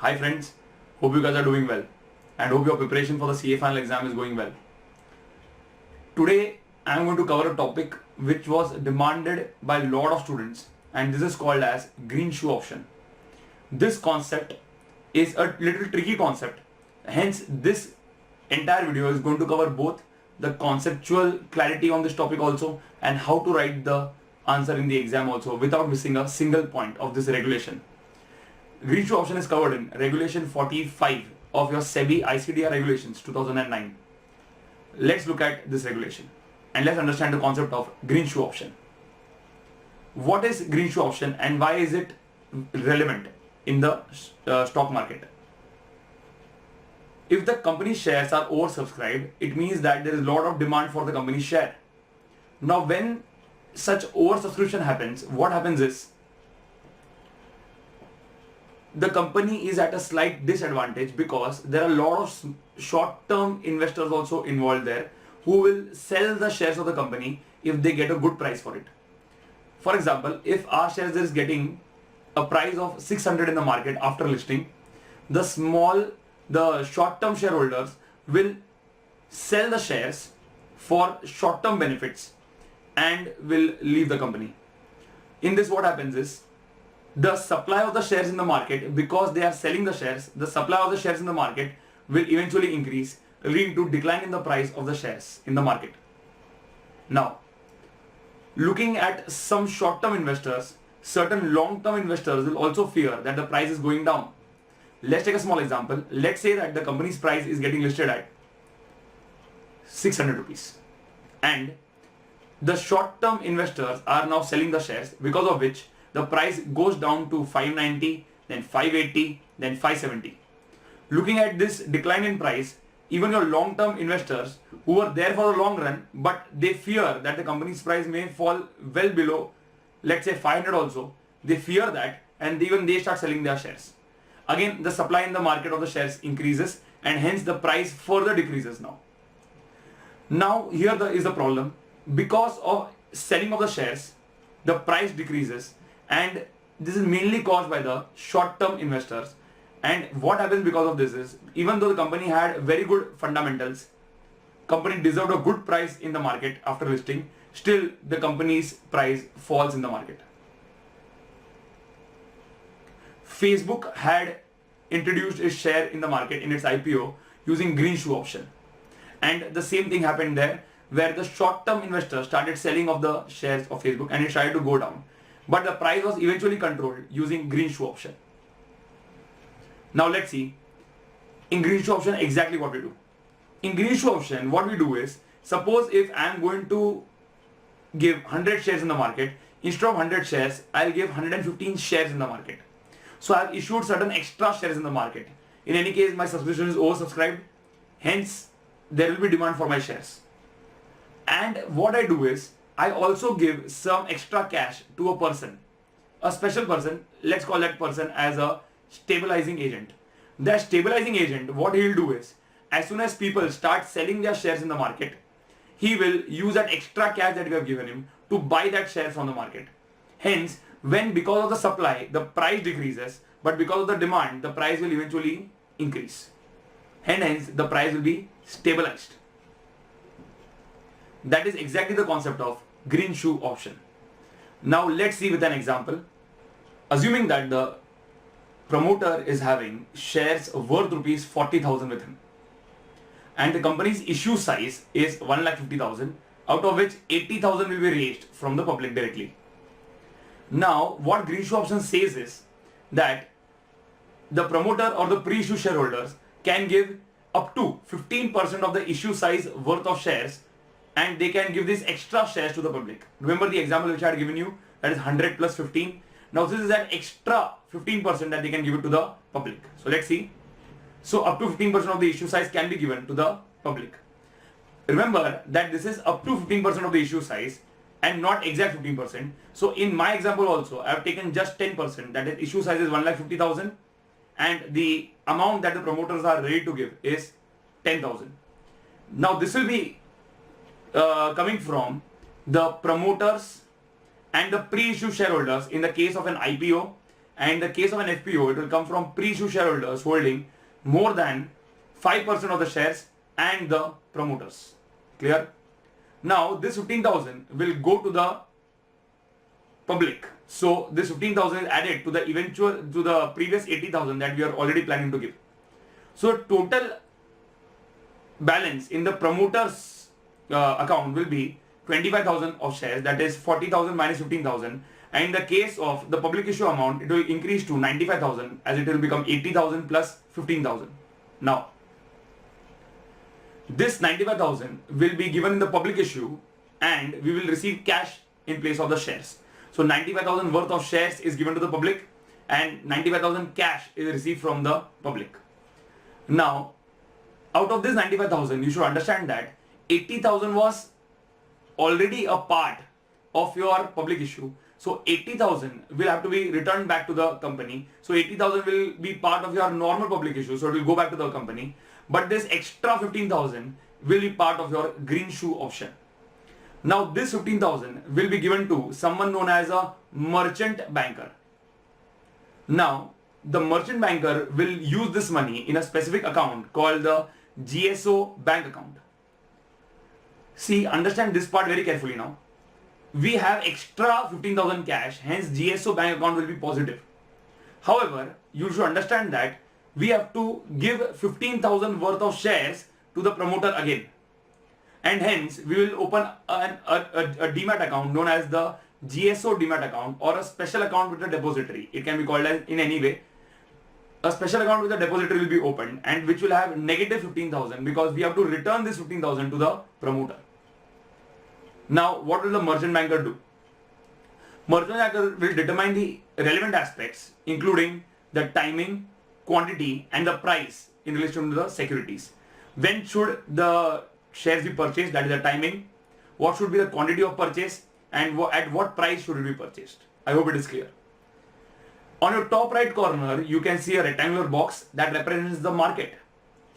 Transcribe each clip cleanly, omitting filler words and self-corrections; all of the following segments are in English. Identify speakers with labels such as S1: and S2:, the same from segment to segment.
S1: Hi friends, hope you guys are doing well and hope your preparation for the CA final exam is going well. Today I am going to cover a topic which was demanded by a lot of students, and this is called as green shoe option. This concept is a little tricky concept, hence this entire video is going to cover both the conceptual clarity on this topic also and how to write the answer in the exam also without missing a single point of this regulation. Green shoe option is covered in Regulation 45 of your SEBI ICDR Regulations 2009. Let's look at this regulation and let's understand the concept of green shoe option. What is green shoe option and why is it relevant in the stock market? If the company shares are oversubscribed, it means that there is a lot of demand for the company's share. Now when such oversubscription happens, what happens is the company is at a slight disadvantage because there are a lot of short-term investors also involved there who will sell the shares of the company if they get a good price for it. For example, if our shares is getting a price of 600 in the market after listing, the short-term shareholders will sell the shares for short-term benefits and will leave the company. In this, what happens is the supply of the shares in the market, because they are selling the shares, the supply of the shares in the market will eventually increase, leading to decline in the price of the shares in the market. Now, looking at some short-term investors, certain long-term investors will also fear that the price is going down. Let's take a small example. Let's say that the company's price is getting listed at 600 rupees and the short-term investors are now selling the shares, because of which the price goes down to 590, then 580, then 570. Looking at this decline in price, even your long-term investors who are there for the long run, but they fear that the company's price may fall well below, let's say 500 also, they fear that and even they start selling their shares. Again, the supply in the market of the shares increases and hence the price further decreases now. Now here is the problem. Because of selling of the shares, the price decreases, and this is mainly caused by the short-term investors. And what happens because of this is, even though the company had very good fundamentals, company deserved a good price in the market after listing, still the company's price falls in the market. Facebook had introduced its share in the market in its IPO using green shoe option. And the same thing happened there, where the short-term investors started selling of the shares of Facebook and it started to go down. But the price was eventually controlled using green shoe option. Now let's see in green shoe option exactly what we do. In green shoe option, what we do is, suppose if I am going to give 100 shares in the market, instead of 100 shares, I'll give 115 shares in the market. So I've issued certain extra shares in the market. In any case, my subscription is oversubscribed, hence there will be demand for my shares. And what I do is, I also give some extra cash to a person, a special person. Let's call that person as a stabilizing agent. That stabilizing agent, what he will do is, as soon as people start selling their shares in the market, he will use that extra cash that we have given him to buy that share from the market. Hence, when because of the supply, the price decreases, but because of the demand, the price will eventually increase. Hence, the price will be stabilized. That is exactly the concept of green shoe option. Now let's see with an example. Assuming that the promoter is having shares worth rupees 40,000 with him and the company's issue size is 1,50,000, out of which 80,000 will be raised from the public directly. Now what green shoe option says is that the promoter or the pre-issue shareholders can give up to 15% of the issue size worth of shares, and they can give these extra shares to the public. Remember the example which I had given you, that is 100 plus 15. Now this is that extra 15% that they can give it to the public. So let's see. So up to 15% of the issue size can be given to the public. Remember that this is up to 15% of the issue size and not exact 15%. So in my example also, I have taken just 10%, that is issue size is 1,50,000 and the amount that the promoters are ready to give is 10,000. Now this will be coming from the promoters and the pre-issue shareholders in the case of an IPO, and in the case of an FPO, it will come from pre-issue shareholders holding more than 5% of the shares and the promoters. Clear? Now this 15,000 will go to the public. So this 15,000 is added to the previous 80,000 that we are already planning to give. So total balance in the promoters account will be 25,000 of shares, that is 40,000 minus 15,000, and in the case of the public issue amount, it will increase to 95,000 as it will become 80,000 plus 15,000. Now this 95,000 will be given in the public issue and we will receive cash in place of the shares. So 95,000 worth of shares is given to the public and 95,000 cash is received from the public. Now out of this 95,000, you should understand that 80,000 was already a part of your public issue. So 80,000 will have to be returned back to the company. So 80,000 will be part of your normal public issue. So it will go back to the company. But this extra 15,000 will be part of your green shoe option. Now this 15,000 will be given to someone known as a merchant banker. Now the merchant banker will use this money in a specific account called the GSO bank account. See, understand this part very carefully now. We have extra 15,000 cash, hence GSO bank account will be positive. However, you should understand that we have to give 15,000 worth of shares to the promoter again. And hence, we will open a demat account known as the GSO demat account or a special account with a depository. It can be called as in any way. A special account with a depository will be opened and which will have negative 15,000 because we have to return this 15,000 to the promoter. Now, what will the merchant banker do? Merchant banker will determine the relevant aspects including the timing, quantity and the price in relation to the securities. When should the shares be purchased, that is the timing, what should be the quantity of purchase and at what price should it be purchased. I hope it is clear. On your top right corner, you can see a rectangular box that represents the market.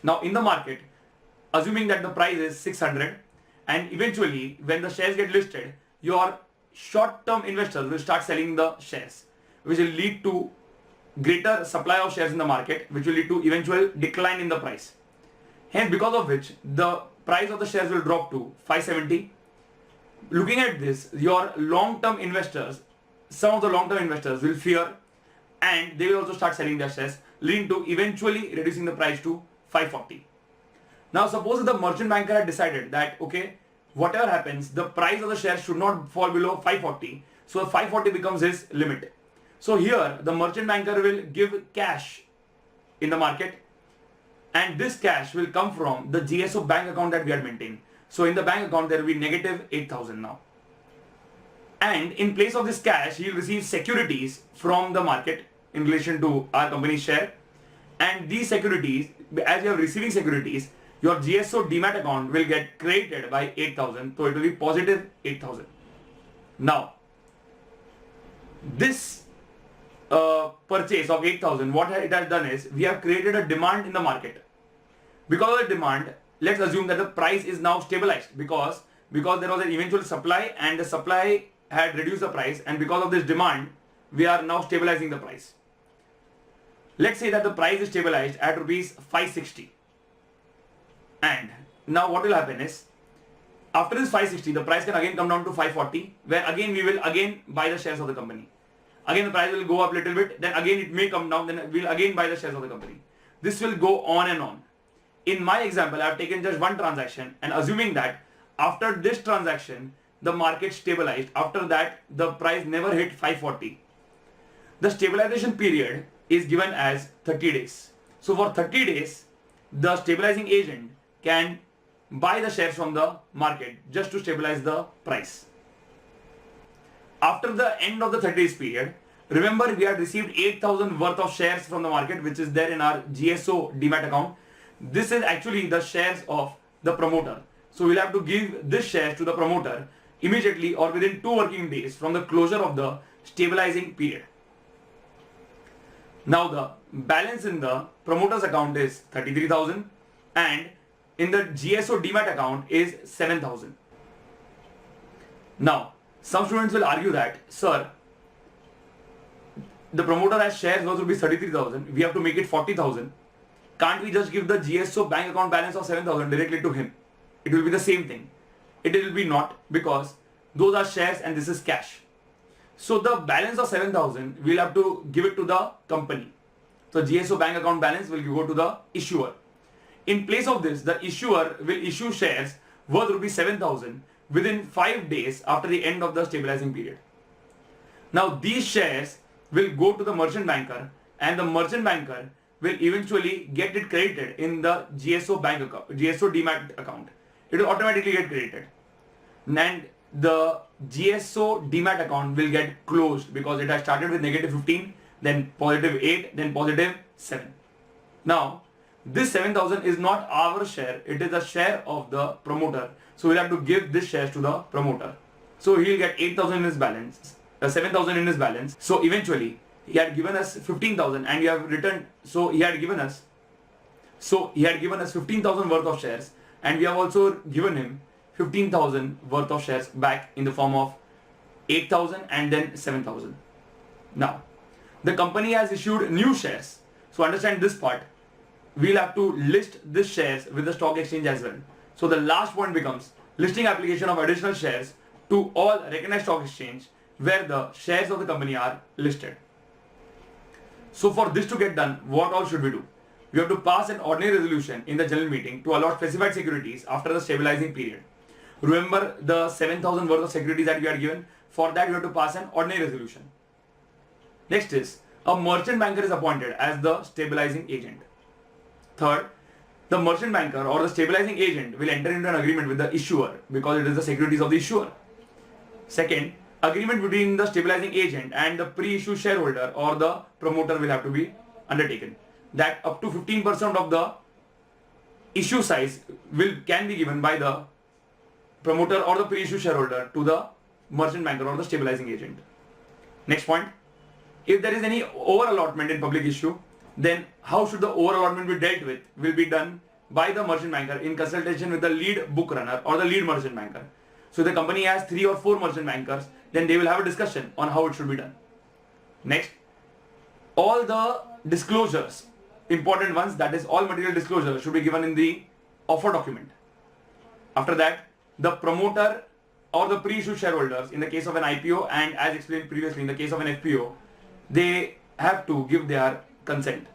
S1: Now in the market, assuming that the price is 600 and eventually when the shares get listed, your short-term investors will start selling the shares, which will lead to greater supply of shares in the market, which will lead to eventual decline in the price. Hence, because of which the price of the shares will drop to 570. Looking at this, your long-term investors, some of the long-term investors will fear and they will also start selling their shares, leading to eventually reducing the price to 540. Now suppose the merchant banker had decided that okay, whatever happens, the price of the shares should not fall below 540. So 540 becomes his limit. So here the merchant banker will give cash in the market and this cash will come from the GSO bank account that we had maintained. So in the bank account there will be negative 8,000 now. And in place of this cash, he will receive securities from the market in relation to our company's share. And these securities, as you are receiving securities, your GSO demat account will get credited by 8,000. So it will be positive 8,000. Now, this purchase of 8,000, what it has done is we have created a demand in the market. Because of the demand, let's assume that the price is now stabilized because there was an eventual supply and the supply had reduced the price, and because of this demand, we are now stabilizing the price. Let's say that the price is stabilized at rupees 560. And now what will happen is, after this 560, the price can again come down to 540, where again we will again buy the shares of the company. Again the price will go up a little bit, then again it may come down, then we will again buy the shares of the company. This will go on and on. In my example, I have taken just one transaction and assuming that after this transaction, the market stabilized. After that, the price never hit 540. The stabilization period is given as 30 days. So for 30 days, the stabilizing agent can buy the shares from the market just to stabilize the price. After the end of the 30 days period, remember we had received 8,000 worth of shares from the market, which is there in our GSO demat account. This is actually the shares of the promoter. So we'll have to give this shares to the promoter immediately or within 2 working days from the closure of the stabilizing period. Now the balance in the promoter's account is 33,000 and in the GSO demat account is 7,000. Now some students will argue that, sir, the promoter has shares worth rupees 33,000, we have to make it 40,000. Can't we just give the GSO bank account balance of 7,000 directly to him? It will be the same thing. It will be not, because those are shares and this is cash. So the balance of 7,000 we'll have to give it to the company. So GSO bank account balance will go to the issuer. In place of this, the issuer will issue shares worth rupees 7,000 within 5 days after the end of the stabilizing period. Now these shares will go to the merchant banker, and the merchant banker will eventually get it credited in the GSO bank account, GSO demat account. It will automatically get credited. And the GSO demat account will get closed because it has started with -15, then +8, then +7. Now, this 7,000 is not our share, it is the share of the promoter. So we'll have to give this shares to the promoter. So he'll get 8,000 in his balance, 7,000 in his balance. So eventually, he had given us 15,000 and we have returned, so he had given us 15,000 worth of shares, and we have also given him 15,000 worth of shares back in the form of 8,000 and then 7,000. Now, the company has issued new shares. So understand this part. We'll have to list these shares with the stock exchange as well. So the last point becomes listing application of additional shares to all recognized stock exchange where the shares of the company are listed. So for this to get done, what all should we do? We have to pass an ordinary resolution in the general meeting to allot specified securities after the stabilizing period. Remember the 7,000 worth of securities that we had given? For that we have to pass an ordinary resolution. Next is, a merchant banker is appointed as the stabilizing agent. Third, the merchant banker or the stabilizing agent will enter into an agreement with the issuer because it is the securities of the issuer. Second, agreement between the stabilizing agent and the pre-issue shareholder or the promoter will have to be undertaken. That up to 15% of the issue size can be given by the promoter or the pre-issue shareholder to the merchant banker or the stabilizing agent. Next point, if there is any over allotment in public issue, then how should the over allotment be dealt with will be done by the merchant banker in consultation with the lead book runner or the lead merchant banker. So the company has 3 or 4 merchant bankers, then they will have a discussion on how it should be done. Next, all the disclosures, important ones, that is all material disclosures, should be given in the offer document. After that, the promoter or the pre-issue shareholders in the case of an IPO, and as explained previously in the case of an FPO, they have to give their consent.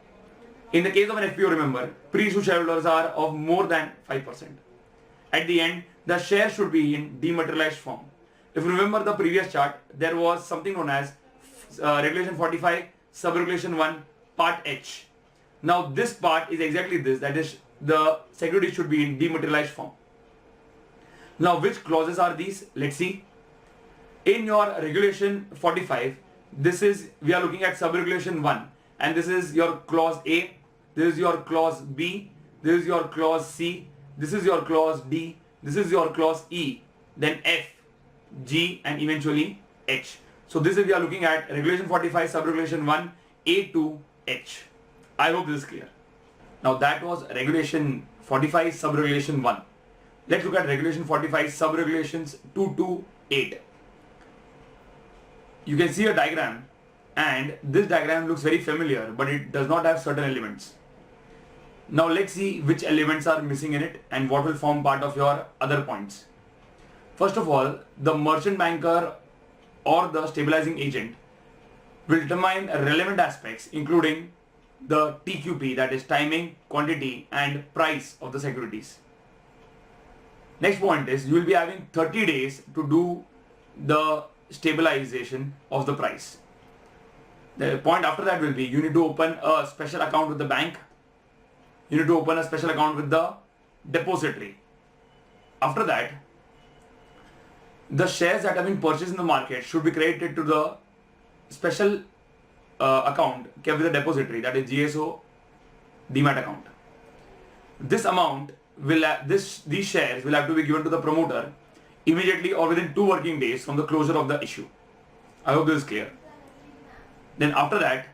S1: In the case of an FPO, remember, pre-issue shareholders are of more than 5%. At the end, the share should be in dematerialized form. If you remember the previous chart, there was something known as Regulation 45, Sub-Regulation 1, Part H. Now this part is exactly this, that is, the security should be in dematerialized form. Now which clauses are these? Let's see. In your Regulation 45, we are looking at Sub-Regulation 1, and this is your clause A, this is your clause B, this is your clause C, this is your clause D, this is your clause E, then F, G, and eventually H. So this is we are looking at Regulation 45, Sub-Regulation 1, A to H. I hope this is clear. Now that was Regulation 45, Sub-Regulation 1. Let's look at Regulation 45, Sub-Regulations 2 to 8. You can see a diagram, and this diagram looks very familiar, but it does not have certain elements. Now let's see which elements are missing in it and what will form part of your other points. First of all, the merchant banker or the stabilizing agent will determine relevant aspects including the TQP, that is timing, quantity and price of the securities. Next point is you will be having 30 days to do the stabilization of the price. The point after that will be you need to open a special account with the bank. You need to open a special account with the depository. After that, the shares that have been purchased in the market should be credited to the special account kept with the depository, that is GSO demat account. This amount will these shares will have to be given to the promoter immediately or within 2 working days from the closure of the issue. I hope this is clear. Then after that,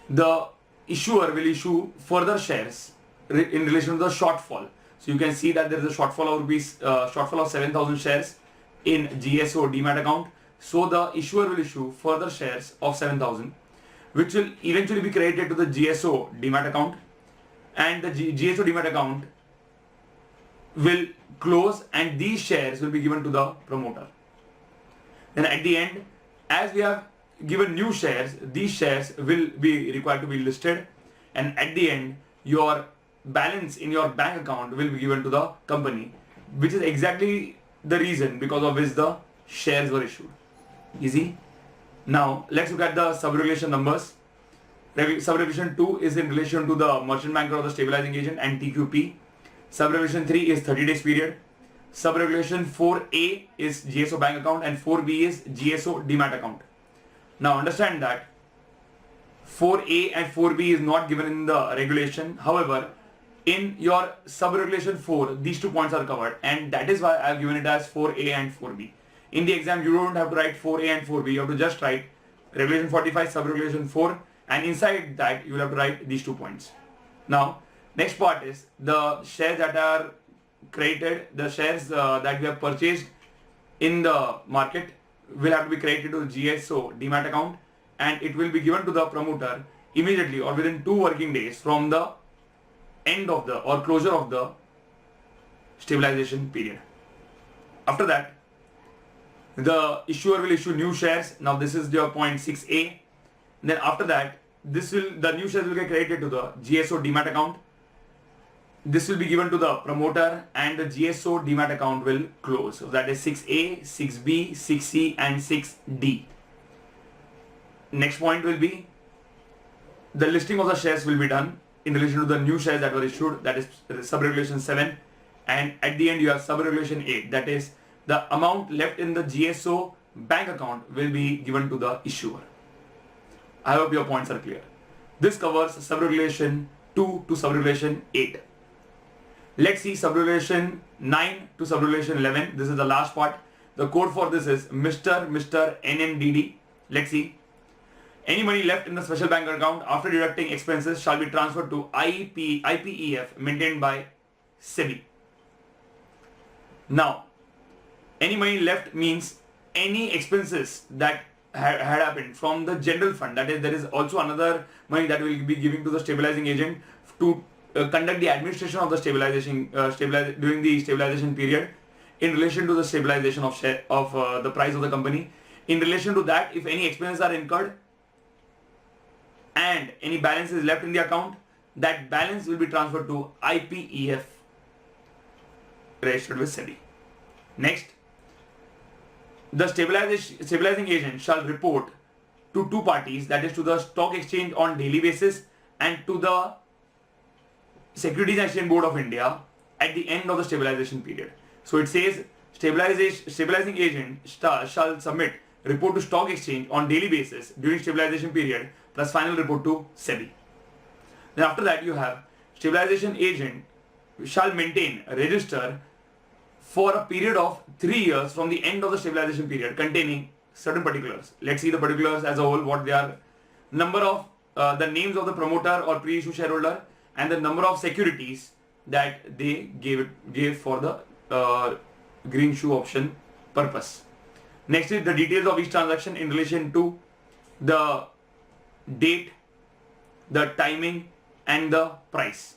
S1: the issuer will issue further shares in relation to the shortfall. So you can see that there is a shortfall of 7,000 shares in GSO demat account. So the issuer will issue further shares of 7,000. which will eventually be credited to the GSO demat account, and the GSO demat account will close and these shares will be given to the promoter. Then at the end, as we have given new shares, these shares will be required to be listed, and at the end your balance in your bank account will be given to the company, which is exactly the reason because of which the shares were issued. Easy. Now let's look at the sub-regulation numbers. Sub-regulation 2 is in relation to the merchant banker or the stabilizing agent and TQP. Sub-regulation 3 is 30 days period. Sub-regulation 4A is GSO bank account and 4B is GSO demat account. Now understand that 4A and 4B is not given in the regulation. However, in your sub-regulation 4, these 2 points are covered, and that is why I have given it as 4A and 4B. In the exam, you don't have to write 4A and 4B. You have to just write regulation 45, sub-regulation 4, and inside that you will have to write these 2 points. Now, next part is the shares that are created, the shares that we have purchased in the market will have to be credited to the GSO demat account, and it will be given to the promoter immediately or within 2 working days from the end of the or closure of the stabilization period. After that, the issuer will issue new shares. Now this is your point 6A. Then after that, the new shares will get credited to the GSO demat account. This will be given to the promoter and the GSO demat account will close. So that is 6A, 6B, 6C and 6D. Next point will be the listing of the shares will be done in relation to the new shares that were issued, that is sub-regulation 7, and at the end you have sub-regulation 8, that is the amount left in the GSO bank account will be given to the issuer. I hope your points are clear. This covers sub-regulation 2 to sub-regulation 8. Let's see sub-regulation 9 to sub-regulation 11. This is the last part. The code for this is Mr. NNDD. Let's see. Any money left in the special bank account after deducting expenses shall be transferred to IPEF maintained by SEBI. Now, any money left means any expenses that had happened from the general fund. That is, there is also another money that will be giving to the stabilizing agent to conduct the administration of the stabilization during the stabilization period in relation to the stabilization of the price of the company. In relation to that, if any expenses are incurred and any balance is left in the account, that balance will be transferred to IPEF registered with SEBI. Next, the stabilizing agent shall report to 2 parties, that is to the stock exchange on daily basis and to the Securities and Exchange Board of India at the end of the stabilization period. So it says stabilizing agent shall submit report to stock exchange on daily basis during stabilization period plus final report to SEBI. Then after that you have stabilization agent shall maintain a register for a period of 3 years from the end of the stabilization period containing certain particulars. Let's see the particulars as a whole, what they are. Number of the names of the promoter or pre-issue shareholder and the number of securities that they gave for the green shoe option purpose. Next is the details of each transaction in relation to the date, the timing and the price.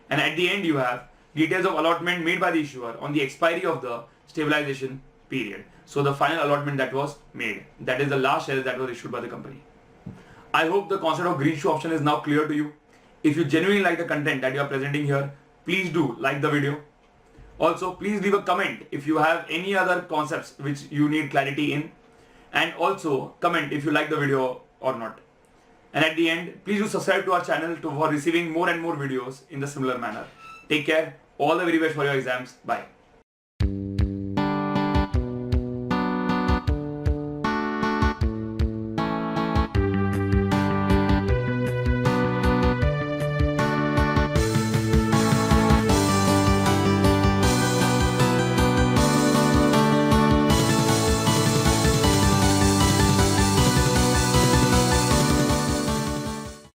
S1: And at the end you have details of allotment made by the issuer on the expiry of the stabilization period. So the final allotment that was made, that is the last shares that were issued by the company. I hope the concept of green shoe option is now clear to you. If you genuinely like the content that you are presenting here, please do like the video. Also, please leave a comment if you have any other concepts which you need clarity in, and also comment if you like the video or not. And at the end, please do subscribe to our channel for receiving more and more videos in the similar manner. Take care. All the very best for your exams. Bye.